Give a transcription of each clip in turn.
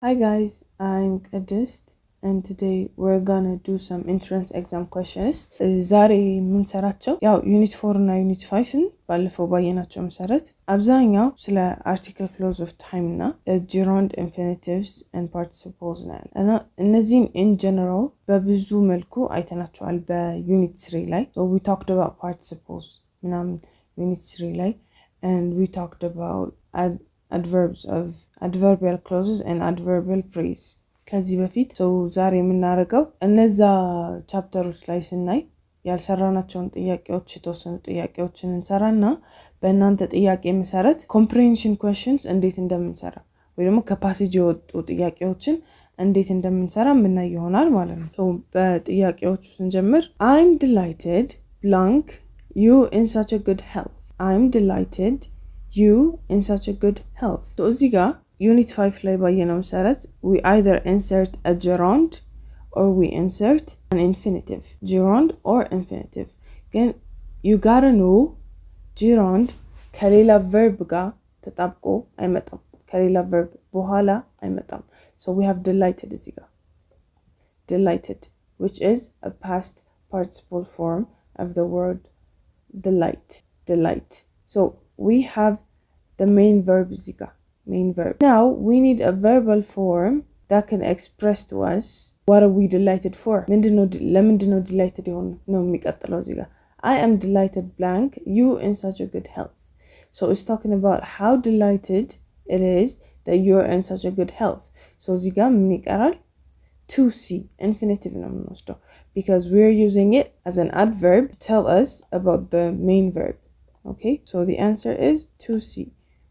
Hi guys, I'm Kadist and today we're gonna do some entrance exam questions. ዛሬ የምንሰራቸው ያው ዩኒት 4 እና ዩኒት 5ን ባለፈው ባየናቸው መሰረት አብዛኛው ስለ አርቲክል ክሎዝ ኦፍ ታይም እና ጂሮንድ ኢንፊኒቲቭስ ኤንድ ፓርቲሲፕልስ ነው እና እነዚህን ኢን ጀነራል በብዙ መልኩ አይተናቸዋል በዩኒት 3 ላይ so we talked about participles ምናምን ዩኒት 3 ላይ and we talked about adverbs of adverbial clauses and adverbial phrase ከዚህ በፊት ዛሬ የምናደርገው እነዛ ቻፕተሮች ላይ ስናይ ያልሰራናቸውን ጥያቄዎች የተወሰኑ ጥያቄዎችን እንሰራና በእናንተ ጥያቄ መሰረት comprehension questions እንዴት እንደምንሰራ ወይ ደግሞ ከፓሴጅ የወጡ ጥያቄዎችን እንዴት እንደምንሰራ ምናይ ይሆናል ማለት ነው። በጥያቄዎቹ ስንጀምር I'm delighted blank you in such a good health. I'm delighted you in such a good health. So እዚህ ጋር Unit 5 ላይ ባየነው መሰረት we either insert a gerund or we insert an infinitive. Gerund or infinitive. ግን you gotta know gerund ከሌላ verb ጋር ተጣብቆ አይመጣም። ከሌላ verb በኋላ አይመጣም። So we have delighted እዚህ ጋር delighted which is a past participle form of the word delight. So we have the main verb እዚህ ጋር main verb. Now we need a verbal form that can express to us what are we delighted for. ለምንድነው delighted የሆነ ነው የሚቀጥለው እዚህ ጋር I am delighted blank you in such a good health. So it's talking about how delighted it is that you're in such a good health. So እዚህ ጋር ምን ይቀራል to see infinitive ነው የምንወስደው because we're using it as an adverb to tell us about the main verb. Okay, so the answer is to see.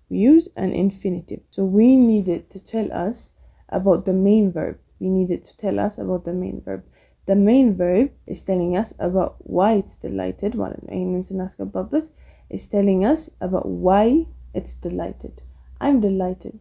We use an infinitive. So we need it to tell us about the main verb. We need it to tell us about the main verb. The main verb is telling us about why it's delighted. It's telling us about why it's delighted. I'm delighted.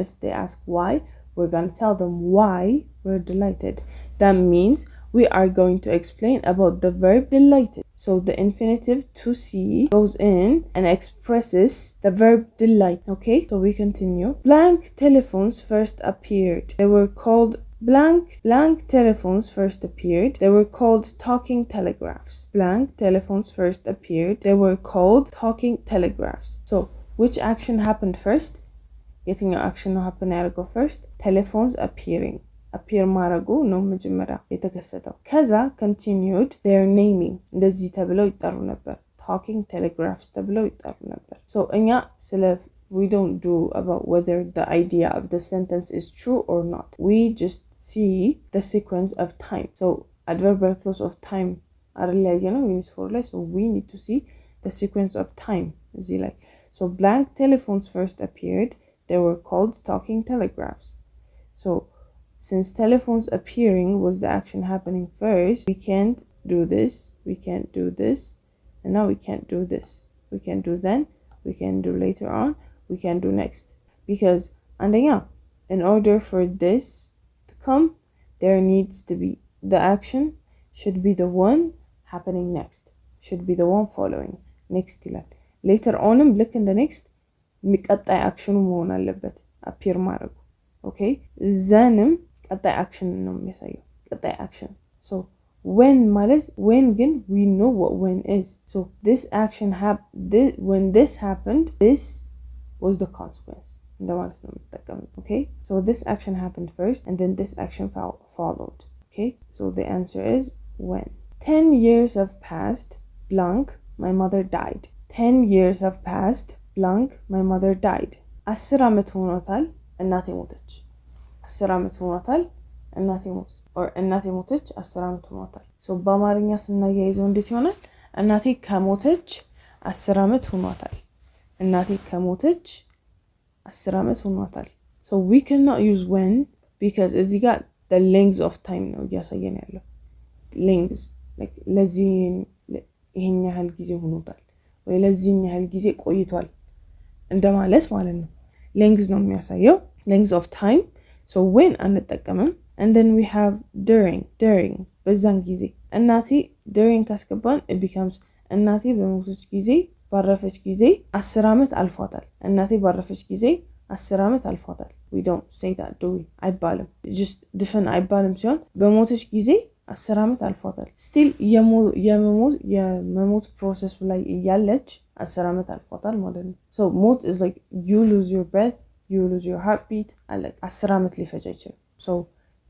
If they ask why, we're going to tell them why we're delighted. That means we are going to explain about the verb delighted. So the infinitive to see goes in and expresses the verb delight. Okay, so we continue. Blank telephones first appeared. They were called blank telephones first appeared. They were called talking telegraphs. Blank telephones first appeared. They were called talking telegraphs. So which action happened first? Getting your action happen first. Telephones appearing. appear ማረጉ ነው መጀመሪያ የተከሰተው ከዛ continued their naming እንደዚህ ተብለው ይጠሩ ነበር talking telegraphs ተብለው ይጠሩ ነበር so እኛ ስለ we don't do about whether the idea of the sentence is true or not we just see the sequence of time so adverbial clause of time አይደለም ነው unit 4 ላይ so we need to see the sequence of time እዚህ ላይ so blank telephones first appeared they were called talking telegraphs so since telephones appearing was the action happening first, we can't do this, we can't do this, and now we can't do this. We can do then, we can do later on, we can do next. Because, in order for this to come, there needs to be, the action should be the one happening next, should be the one following. Next ይላል. Later on, look in the next, ሚቀጣይ አክሽኑ መሆን አለበት appear ማድረጉ. Okay? ዘንም ቀጣይ አክሽን ነው የሚያሳየው ቀጣይ አክሽን so when ግን we know what when is so this action when this happened this was the consequence እንደማለት ነው የምጠቀመው okay so this action happened first and then this action followed okay so the answer is when 10 years have passed blank my mother died 10 years have passed blank my mother died 10 ዓመት ሆኖታል እናቴ ሞተች 10 ዓመት ሆኖታል እናቴ ሞተች or እናቴ ሞተች 10 ዓመት ሆኖታል so በአማርኛ ስናያይዘው እንዴት ይሆናል እናቴ ከሞተች 10 ዓመት ሆኖታል እናቴ ከሞተች 10 ዓመት ሆኖታል so we cannot use when because እዚህ ጋር the length of time ነው እያሳየን ያለው length like ለዚህ ይሄን ያህል ጊዜ ሆኖታል ወይ ለዚህ ያህል ጊዜ ቆይቷል እንደማለት ማለት ነው length ነው የሚያሳየው length of time so when አንጠቀምም and then we have during በዛን ጊዜ እናቴ during ካስገባን it becomes እናቴ በሞተች ጊዜ ባረፈች ጊዜ 10 ዓመት አልፏታል እናቴ ባረፈች ጊዜ 10 ዓመት አልፏታል we don't say that, do we? አይባልም። just ድፍን አይባልም ሲሆን በሞተች ጊዜ 10 ዓመት አልፏታል። ስቲል የመሞት ፕሮሰስ ላይ እያለች 10 ዓመት አልፏታል ማለት ነው። so ሞት is like you lose your breath, you lose your heartbeat like 10 ዓመት ሊፈጅ አይችልም። so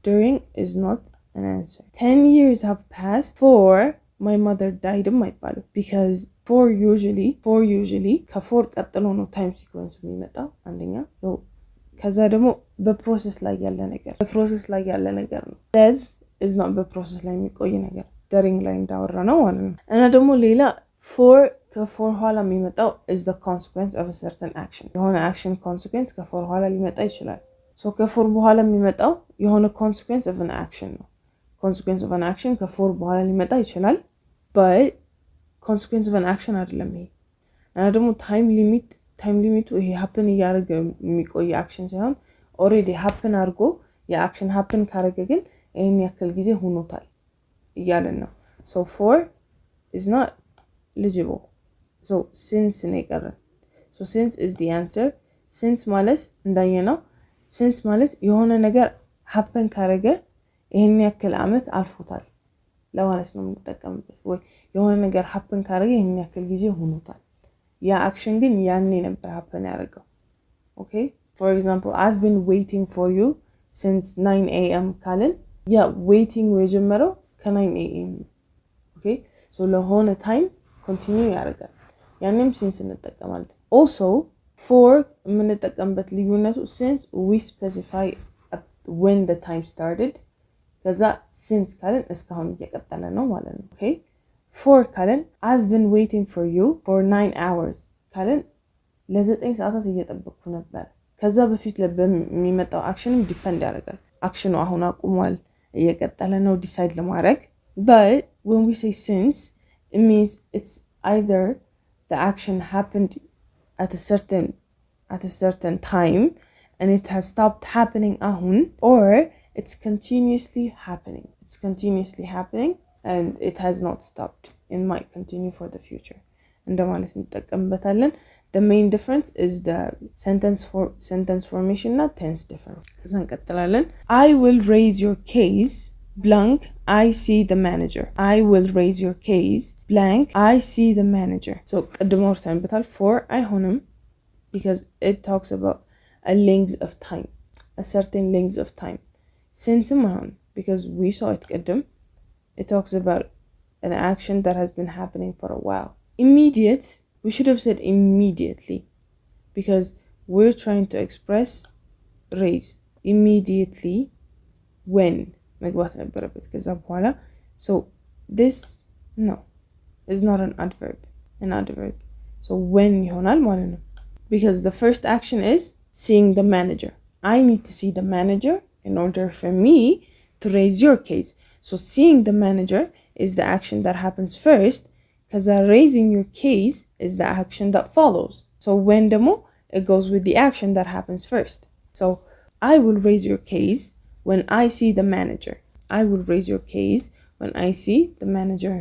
during is not an answer. 10 years have passed for my mother died አይባልም because for usually ከፎር ቀጥሎ ነው ታይም ሲኮንስ የሚመጣው አንደኛ። ከዛ ደግሞ በፕሮሰስ ላይ ያለ ነገር ነው። death is not በፕሮሰስ ላይ የሚቆይ ነገር during ላይ እንዳወራ ነው ማለት ነው። እና ደግሞ ሌላ for ከፎር ኋላ የሚመጣው is the consequence of a certain action። የሆነ action consequence ከፎር ኋላ ሊመጣ ይችላል። so ከፎር በኋላ የሚመጣው የሆነ consequence of an action ነው። consequence of an action ከፎር በኋላ ሊመጣ ይችላል but consequence of an action አይደለም ይሄ። እና ደግሞ ታይም ሊሚቱ ይሄ happen እያደረገ የሚቆይ አክሽን ሳይሆን already happen አድርጎ የአክሽን happen ካደረገ ግን ይሄን ያክል ጊዜ ሆኖታል እያለን ነው። so for is not eligible. so since ነው የቀረን። so since is the answer. since ማለት እንዳየነው since ማለት የሆነ ነገር happen ካደረገ ይሄን ያክል አመት አልፎታል ለማለት ነው የምንጠቀምበት። ወይ የሆነ ነገር happen ካደረገ ይሄን ያክል ጊዜ ሆኖታል። ያ አክሽን ግን ያኔ ነበር happen ያደረገው። okay for example I've been waiting for you since 9 a.m. ካልን ያ waiting የጀመረው ከ9 a.m. okay so ለሆነ time continue ያደርጋል። ያኔም since እንጠቀማለን። also for የምንጠቀምበት ልዩነቱ since we specify when the time started ከዛ since ካልን እስካሁን እየቀጠለ ነው ማለት ነው። okay for ካልን I've been waiting for you for 9 hours ካልን ለ9 ሰዓታት እየጠበቅኩ ነበር። ከዛ በፊት ለሚመጣው አክሽንም ዲፔንድ ያደርጋል። አክሽኑ አሁን አቁሟል እየቀጠለ ነው ዲሳይድ ለማድረግ። but when we say since it means it's either the action happened at a certain time and it has stopped happening ahun, or it's continuously happening and it has not stopped and might continue for the future. እንደማለት እንጠቀምበታለን። the main difference is the sentence formation እና tense difference። ከዛ እንቀጥላለን። I will raise your case blank I see the manager. I will raise your case blank I see the manager. so ቅድም አውርተንበታል። for አይሆንም because it talks about a length of time, a certain length of time. since አይሆንም because we saw it ቅድም. it talks about an action that has been happening for a while. Immediate, we should have said immediately because we're trying to express raise immediately when መግባት ነበረበት ከዛ በኋላ። so this no is not an adverb. so when ይሆናል ማለት ነው because the first action is seeing the manager. I need to see the manager in order for me to raise your case. so seeing the manager is the action that happens first because raising your case is the action that follows. so when demo it goes with the action that happens first. so I will raise your case when I see the manager. I will raise your case when I see the manager.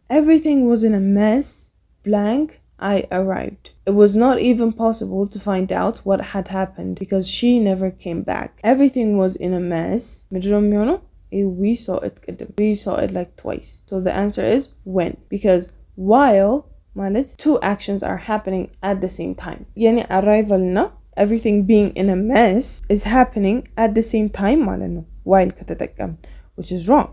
everything was in a mess blank I arrived. It was not even possible to find out what had happened because she never came back. Everything was in a mess. We saw it like twice. so the answer is when because while ማለት two actions are happening at the same time. يعني arrival na everything being in a mess is happening at the same time ማለት ነው while ከተጠቀም, which is wrong,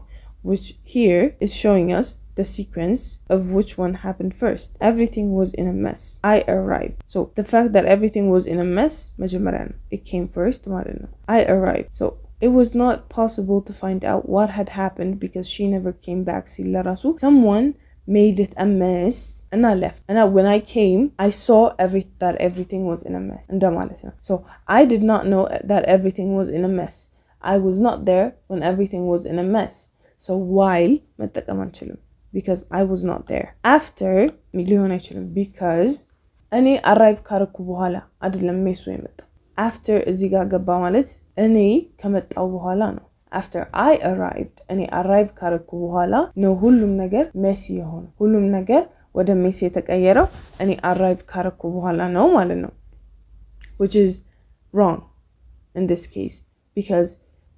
which here is showing us the sequence of which one happened first. Everything was in a mess. I arrived. so the fact that everything was in a mess መጀመሪያ ነው it came first ማለት ነው I arrived. so it was not possible to find out what had happened because she never came back. ሲል ለራሱ someone made it a mess and I left and when I came I saw that everything was in a mess እንደማለት ነው. so I did not know that everything was in a mess. I was not there when everything was in a mess. so while መጠቀም አንችልም because I was not there. after ሊሆን አይችልም because እኔ arrive ካረኩ በኋላ አይደለም ሜሱ የመጣው። after እዚህ ጋር ገባ ማለት እኔ ከመጣው በኋላ ነው። after I arrived እኔ arrive ካረኩ በኋላ ነው ሁሉም ነገር ሜሲ የሆነ ሁሉም ነገር ወደ ሜሲ የተቀየረው እኔ arrive ካረኩ በኋላ ነው ማለት ነው which is wrong in this case, because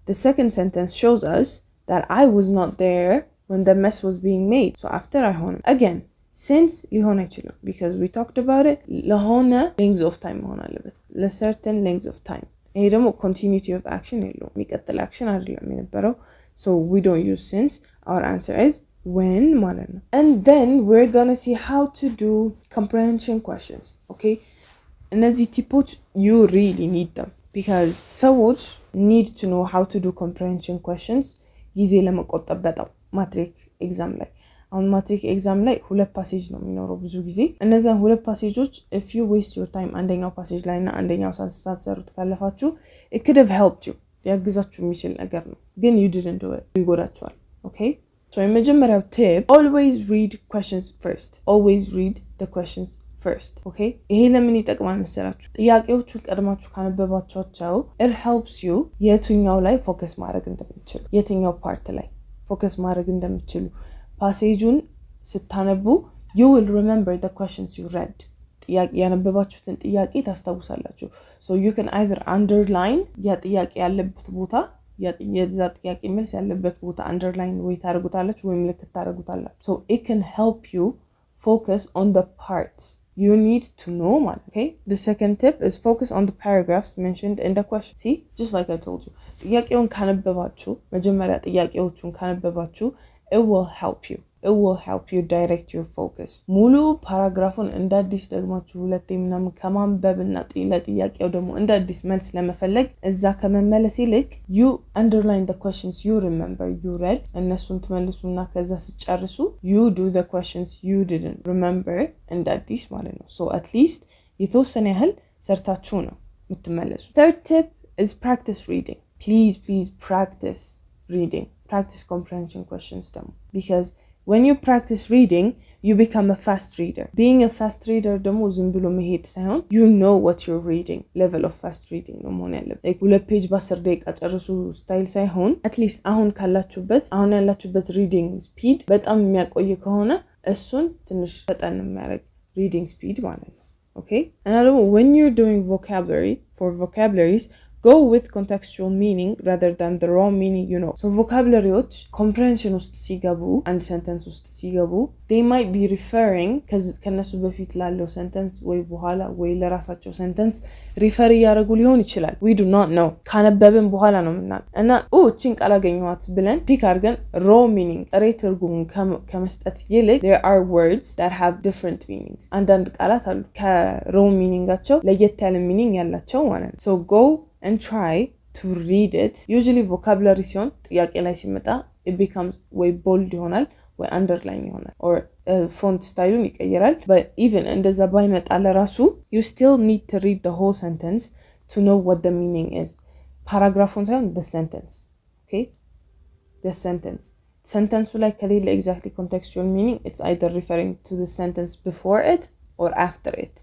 the second sentence shows us that I was not there when the mess was being made. So after አይሆንም. Again, since ሊሆን አይችልም because we talked about it. ለሆነ length of time መሆን አለበት. ለcertain length of time. ይሄ ደግሞ continuity of action የለውም። የሚቀጥል action አይደለም የነበረው. So we don't use since. Our answer is when ማለት ነው. And then we're gonna see how to do comprehension questions. Okay? እነዚህ ቲፖች you really need them because ሰዎች need to know how to do comprehension questions ጊዜ ለመቆጠብ በጣም ማትሪክ ኤግዛም ላይ አሁን ማትሪክ ኤግዛም ላይ 2 ፓሴጅ ነው የሚኖረው ብዙ ጊዜ እነዛን 2 ፓሴጆች if you waste your time አንደኛው ፓሴጅ ላይ እና አንደኛው ሳትሰሩት ካለፋችሁ it could have helped you ያግዛችሁ የሚችል ነገር ነው ግን you didn't do it ይጎዳችኋል okay so የመጀመሪያው tip always read questions first always read the questions first okay ይሄ ለምን ይጠቅማል መሰላችሁ ጥያቄዎቹን ቀድማችሁ ካነበባችኋቸው it helps you የትኛው ላይ ፎከስ ማድረግ እንደምትችሉ የትኛው ፓርት ላይ ፎከስ ማድረግ እንደምትችሉ ፓሴጁን ስታነቡ you will remember the questions you read ጥያቄ ያነበባችሁትን ጥያቄ ታስታውሳላችሁ so you can either underline ያ ጥያቄ ያለበት ቦታ የዛ ጥያቄ መልስ ያለበት ቦታ underline ወይ ታደርጉታላችሁ ወይ ምልክት ታደርጉታላችሁ so it can help you focus on the parts you need to know okay the second tip is focus on the paragraphs mentioned in the question see just like I told you ጥያቄውን ካነበባችሁ መጀመሪያ ጥያቄዎቹን ካነበባችሁ it will help you direct your focus ሙሉ ፓራግራፉን እንዳዲስ ደግማችሁ ሁለቴ ምናምን ከማንበብና ለጥያቄው ደግሞ እንዳዲስ መልስ ለመፈለግ እዛ ከመመለስ ይልቅ you underline the questions you remember you read እነሱን ትመልሱና ከዛ ስጨርሱ you do the questions you didn't remember እንዳዲስ ማለት ነው so at least የተወሰነ ያህል ሰርታችሁ ነው የምትመለሱ third tip is practice reading please practice reading practice comprehension questions them because when you practice reading you become a fast reader being a fast reader ደግሞ ዝም ብሎ መሄድ ሳይሆን you know what you're reading level of fast reading ነው መሆን ያለበት like ሁለት ፔጅ በ10 ደቂቃ ጨርሱ ስታይል ሳይሆን at least አሁን ያላችሁበት reading speed በጣም የሚያቆይ ከሆነ እሱን ትንሽ ፈጠን የሚያደርግ reading speed ማለት ነው okay and ደግሞ when you're doing vocabularies go with contextual meaning rather than the raw meaning you know so vocabularyዎች comprehension ውስጥ ሲገቡ አንድ sentence ውስጥ ሲገቡ they might be referring ከነሱ በፊት ላለው sentence ወይ በኋላ ወይ ለራሳቸው sentence refer ያደርጉ ሊሆን ይችላል we do not know ካነበብን በኋላ ነው ምናምን እና እቺን ቃል አገኘኋት ብለን ፒክ አድርገን raw meaning ጥሬ ትርጉሙን ከመስጠት ይልቅ there are words that have different meanings አንዳንድ ቃላት አሉ ከraw meaningአቸው ለየት ያለ meaning ያላቸው ማለት ነው so go and try to read it usually vocabulary ሲሆን ጥያቄ ላይ ሲመጣ it becomes way bold ይሆናል ወይ underline ይሆናል or font style ይቀየራል but even እንደዛ ባይመጣ ለራሱ you still need to read the whole sentence to know what the meaning is paragraphon ሳይሆን the sentence okay the sentence ላይ ከሌለ exactly contextual meaning it's either referring to the sentence before it or after it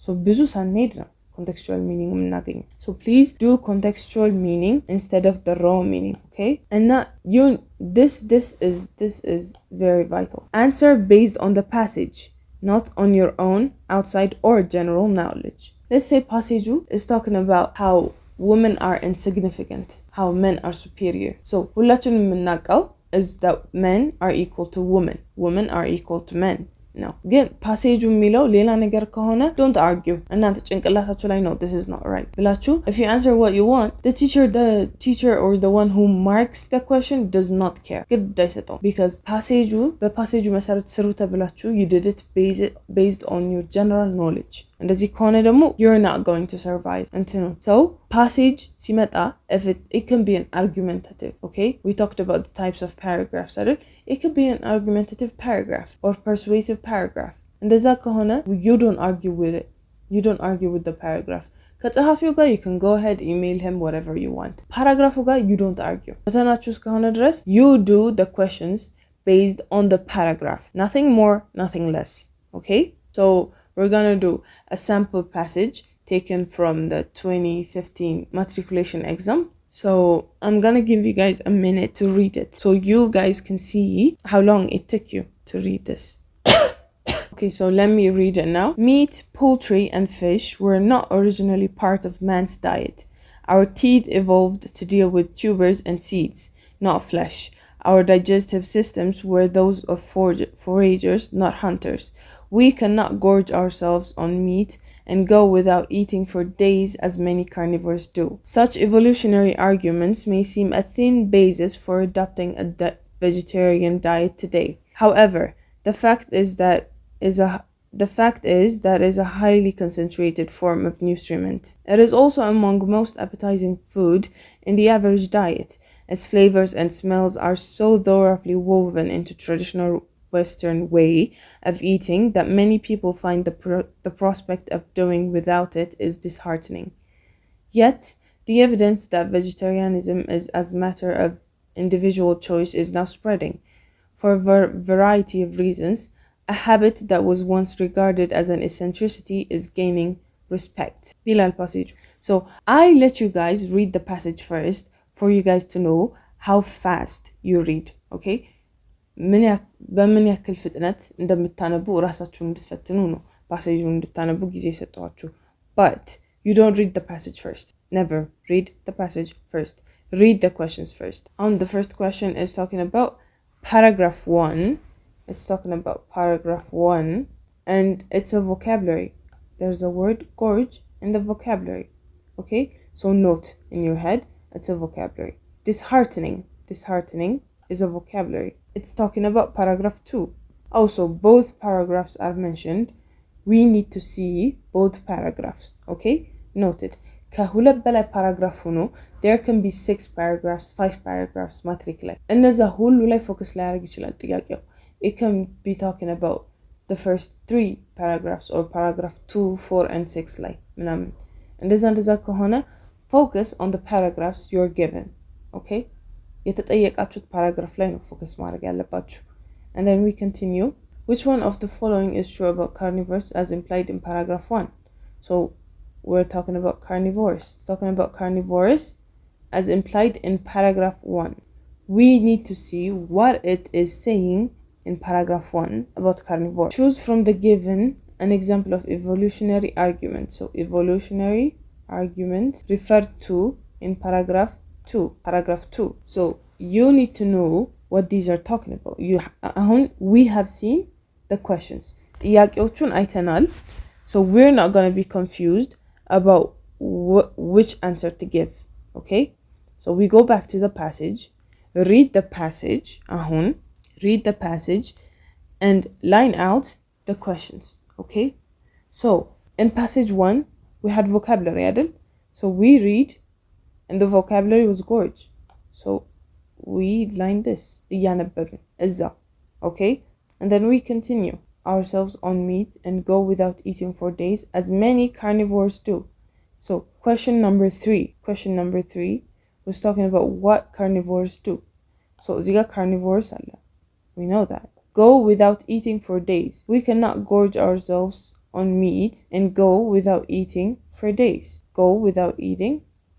so ብዙ ሳንሄድ ነው contextual meaning የምናገኘው so please do contextual meaning instead of the raw meaning okay and this is very vital answer based on the passage not on your own outside or general knowledge let's say passage is talking about how women are insignificant how men are superior so ሁላችንም የምናውቀው is that men are equal to women are equal to men no ግን ፓሴጁ የሚለው ሌላ ነገር ከሆነ don't argue እናንተ ጭንቅላታችሁ ላይ ነው this is not right ብላችሁ if you answer what you want the teacher or the one who marks the question does not care ግድ አይሰጠውም because በፓሴጁ መሰረት ስሩ ተብላችሁ you did it based on your general knowledge እንደዚህ ከሆነ ደግሞ you're not going to survive so passage ሲመጣ if it can be an argumentative okay we talked about the types of paragraphs it could be an argumentative paragraph or persuasive paragraph እንደዛ ከሆነ you don't argue with it you don't argue with the paragraph ከጸሐፊው ጋር you can go ahead email him whatever you want paragraph ጋር you don't argue ፈተናችሁ ከሆነ ድረስ you do the questions based on the paragraph nothing more nothing less okay so we're going to do a sample passage taken from the 2015 matriculation exam. So I'm going to give you guys a minute to read it so you guys can see how long it took you to read this. Okay, so let me read it now. Meat, poultry, and fish were not originally part of man's diet. Our teeth evolved to deal with tubers and seeds, not flesh. Our digestive systems were those of foragers, not hunters. We cannot gorge ourselves on meat and go without eating for days as many carnivores do. Such evolutionary arguments may seem a thin basis for adopting a vegetarian diet today. However, the fact is that is a highly concentrated form of nutriment. It is also among most appetizing food in the average diet. Its flavors and smells are so thoroughly woven into traditional Western way of eating that many people find the prospect of doing without it is disheartening. Yet, the evidence that vegetarianism is as a matter of individual choice is now spreading. For a variety of reasons, a habit that was once regarded as an eccentricity is gaining respect. ይላል passage. So, I let you guys read the passage first for you guys to know how fast you read, okay? በምን ያክል ፍጥነት እንደምታነቡ ራሳችሁን እንድትፈትኑ ነው ፓሴጁን እንድታነቡ ጊዜ ሰጠኋችሁ። But you don't read the passage first. Never read the passage first. Read the questions first. The first question is talking about paragraph 1. It's talking about paragraph 1 and it's a vocabulary. There's a word gorge in the vocabulary. Okay? So note in your head, it's a vocabulary. Disheartening is a vocabulary. It's talking about paragraph 2. Also, both paragraphs are mentioned. We need to see both paragraphs. Okay? Noted. ከሁለት በላይ ፓራግራፍ ሆኖ there can be 6 paragraphs, 5 paragraphs ማትሪክ ላይ እነዛ ሁሉ ላይ ፎከስ ላይ ያደርግ ይችላል ጥያቄው። It can be talking about the first 3 paragraphs or paragraph 2, 4 and 6 ላይ ምናምን እንደዛ ከሆነ focus on the paragraphs you're given. Okay? የተጠየቃችሁት ፓራግራፍ ላይ ነው ፎከስ ማድረግ ያለባችሁ. And then we continue. Which one of the following is true about carnivores as implied in paragraph 1? So we're talking about carnivores. It's talking about carnivores as implied in paragraph 1. We need to see what it is saying in paragraph 1 about carnivores. Choose from the given an example of evolutionary argument. So evolutionary argument referred to in paragraph 2. So you need to know what these are talking about. We have seen the questions. ጥያቄዎቹን አይተናል. So we're not going to be confused about which answer to give. Okay? So we go back to the passage, read the passage, read the passage and line out the questions. Okay? So in passage 1, we had vocabulary, Adil. So we read and the vocabulary was gorge. So we line this. Okay? And then we continue ourselves on meat and go without eating for days as many carnivores do. So question number 3 was talking about what carnivores do. So ziga carnivores alla. We know that. Go without eating for days. We cannot gorge ourselves on meat and go without eating for days. Go without eating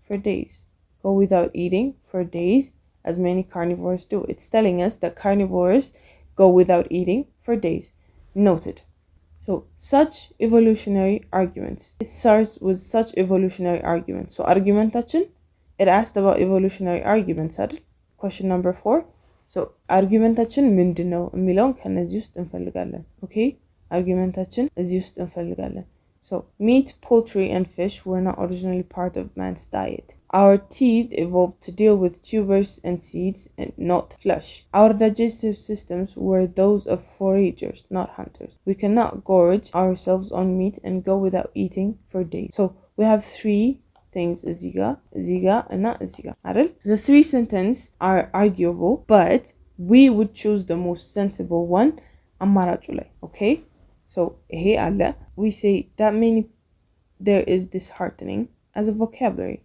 for days. Go without eating for days as many carnivores do. It's telling us that carnivores go without eating for days. Noted. So such evolutionary arguments. It starts with such evolutionary arguments. So argumentation, it asked about evolutionary arguments. Question number 4. So argumentation ምንድነው የሚለውን ከነዚህ ውስጥ እንፈልጋለን. Okay? Argumentation እዚህ ውስጥ እንፈልጋለን. So meat, poultry and fish were not originally part of man's diet. Our teeth evolved to deal with tubers and seeds and not flesh. Our digestive systems were those of foragers, not hunters. We cannot gorge ourselves on meat and go without eating for days. So we have 3 things, ziga, and not ziga. The 3 sentences are arguable, but we would choose the most sensible one, amaraju ላይ. Okay? So ይሄ አለ. We say that there is disheartening as a vocabulary.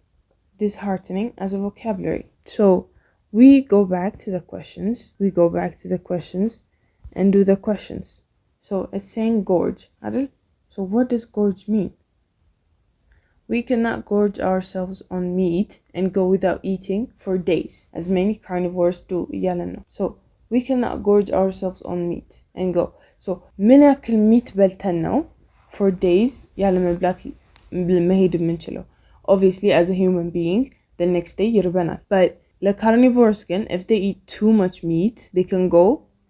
So we go back to the questions and do the questions. So it's saying gorge. So what does gorge mean? We cannot gorge ourselves on meat and go without eating for days, as many carnivores do. So we cannot gorge ourselves on meat and go. So ምን ያክል meat በልተን ነው for days ያለ መብላት መሄድ የምንችለው? obviously as a human being the next day ይርበናል. But ለcarnivores ግን if they eat too much meat they can go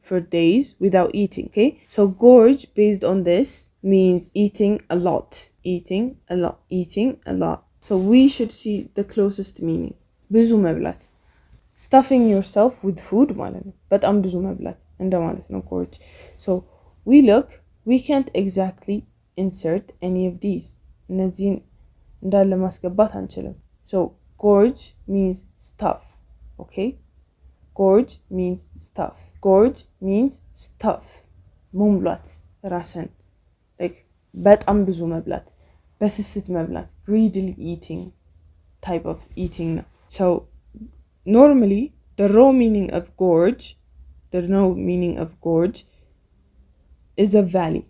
for days without eating. Okay, so gorge based on this means eating a lot, eating a lot, eating a lot. So we should see the closest meaning. ብዙ መብላት, stuffing yourself with food ማለት ነው። በጣም ብዙ መብላት እንደማለት ነው gorge. So we can't exactly insert any of these. እነዚህን እንዳለ ማስገባት አንችልም. So gorge means stuff. Okay, gorge means stuff. Gorge means stuff. መሙላት ራስን, like በጣም ብዙ መብላት፣ በስስት መብላት, greedily eating type of eating ነው. So normally the raw meaning of gorge is a valley,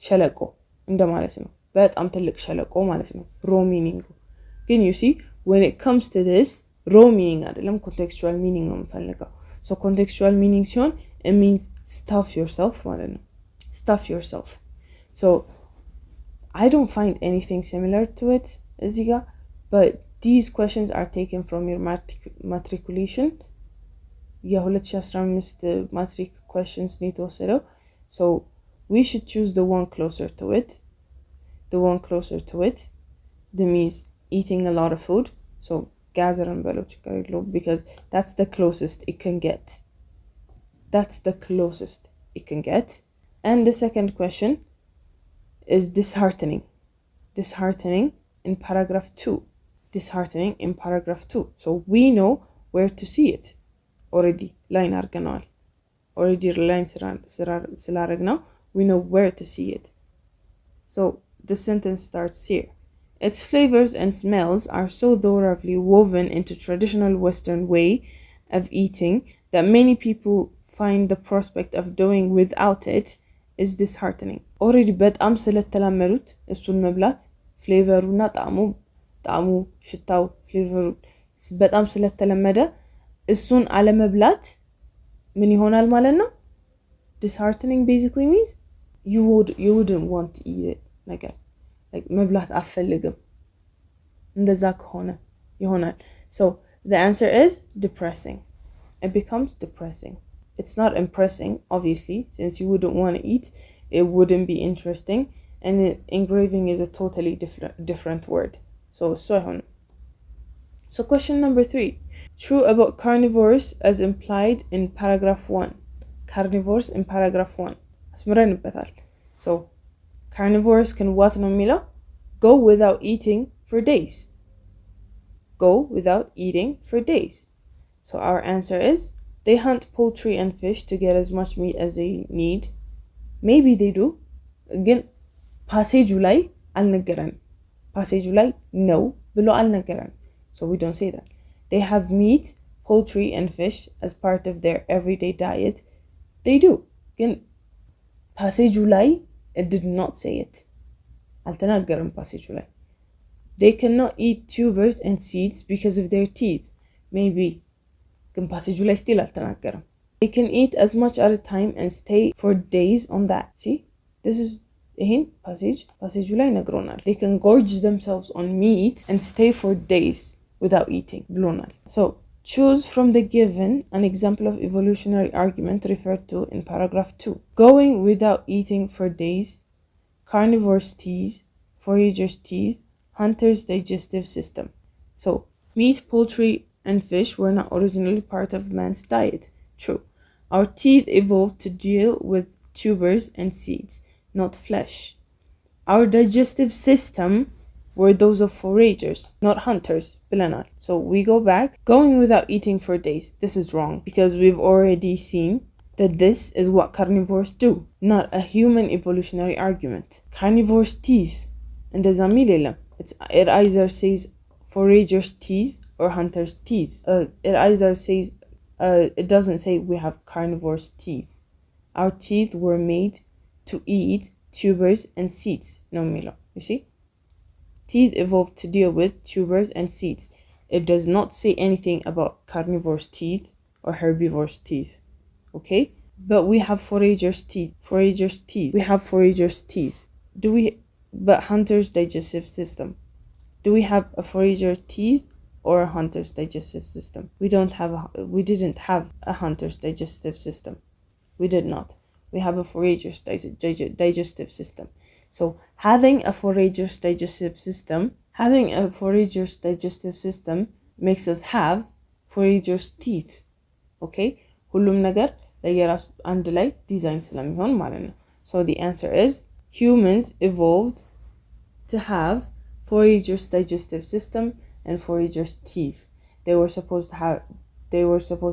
ሸለቆ እንደማለት ነው። በጣም ትልቅ ሸለቆ ማለት ነው raw meaning. ግን you see when it comes to this raw meaning አይደለም, contextual meaning ነው የምፈልገው. So contextual meaning ሲሆን it means stuff yourself ማለት ነው. Stuff yourself. So I don't find anything similar to it እዚህ ጋር, but these questions are taken from your matriculation. የ2015 matric questions ነው የተወሰደው. So we should choose the one closer to it. The one closer to it. That means eating a lot of food. So gather and below because that's the closest it can get. That's the closest it can get. And the second question is disheartening. Disheartening in paragraph 2. Disheartening in paragraph 2. So we know where to see it. Already line arganal. Already line silaragna. We know where to see it. So the sentence starts here. Its flavors and smells are so thoroughly woven into traditional Western way of eating that many people find the prospect of doing without it is disheartening. Already በጣም ስለተላመዱት እሱን መብላት ፍሌቨሩና ጣዕሙ ሽታው ፍሌቨሩ በጣም ስለተለመደ እሱን አለመብላት ምን ይሆናል ማለት ነው? Disheartening basically means you wouldn't want to eat it. Like መብላት አፈልግም እንደዛ ከሆነ ይሆናል. So the answer is depressing. It becomes depressing. It's not impressing, obviously, since you wouldn't want to eat. It wouldn't be interesting, and engraving is a totally different word. So question number 3. True about carnivores as implied in paragraph 1. Carnivores in paragraph 1. አስምረንበታል. So carnivores can what ነው የሚለው? Go without eating for days. Go without eating for days. So our answer is they hunt poultry and fish to get as much meat as they need. Maybe they do. Again, passage ላይ አልነገረን. Passage ላይ no ብሎ አልነገረን. So we don't say that. They have meat, poultry and fish as part of their everyday diet. They do. Again, passage ላይ it did not say it. አልተናገረም passage ላይ. They cannot eat tubers and seeds because of their teeth. Maybe. ግን passage ላይ still አልተናገረም. They can eat as much at a time and stay for days on that. See? This is ይሄን passage ላይ ነግሮናል. They can gorge themselves on meat and stay for days without eating. ብሎናል. So choose from the given an example of evolutionary argument referred to in paragraph 2. Going without eating for days, carnivore's teeth, forager's teeth, hunter's digestive system. So meat, poultry, and fish were not originally part of man's diet. True. Our teeth evolved to deal with tubers and seeds, not flesh. Our digestive system were those of foragers, not hunters. Bilanar. So we go back. Going without eating for days. This is wrong because we've already seen that this is what carnivores do, not a human evolutionary argument. Carnivores' teeth. And the zamilila. It either says forager's teeth or hunter's teeth. It either says, it doesn't say we have carnivore's teeth. Our teeth were made to eat tubers and seeds. No, Milo. You see? Teeth evolved to deal with tubers and seeds. It does not say anything about carnivore's teeth or herbivore's teeth. Okay? But we have forager's teeth. We have forager's teeth. But hunter's digestive system. Do we have a forager teeth or a hunter's digestive system? We didn't have a hunter's digestive system. We did not. We have a forager's digestive system. So having a forager's digestive system makes us have forager's teeth. Okay? ሁሉም ነገር ለየራሱ አንድ ላይ ዲዛይን ስለሚሆን ማለት ነው። So the answer is humans evolved to have forager's digestive system and forager's teeth. They were supposed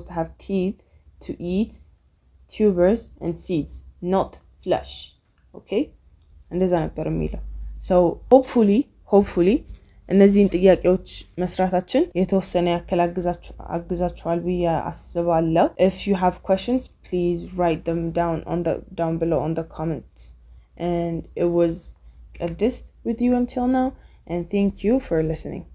to have teeth to eat tubers and seeds, not flesh. Okay? እንደዛ ነበር የሚለው። So hopefully እነዚህን ጥያቄዎች መስራታችን የተወሰነ ያክል አግዛችኋል ብዬ አስባለሁ። If you have questions, please write them down below on the comments. And it was Qadist with you until now, and thank you for listening.